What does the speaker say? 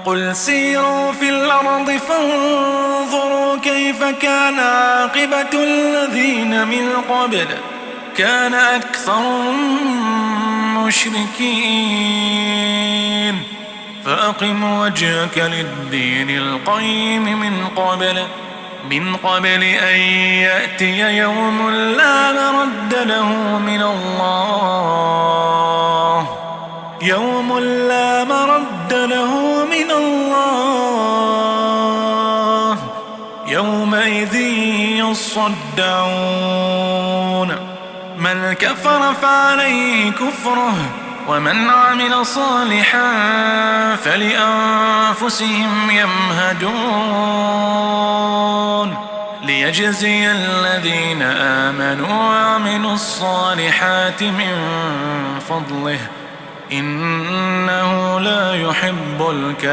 قل سيروا في الأرض فانظروا كيف كان عاقبة الذين من قبل كان أكثرهم مشركين فأقم وجهك للدين القيم من قبل أن يأتي يوم لا مرد له من الله يومئذ يصدعون من كفر فعليه كفره ومن عمل صالحا فلأنفسهم يمهدون ليجزي الذين آمنوا وعملوا الصالحات من فضله إنه لا يحب الكافرين.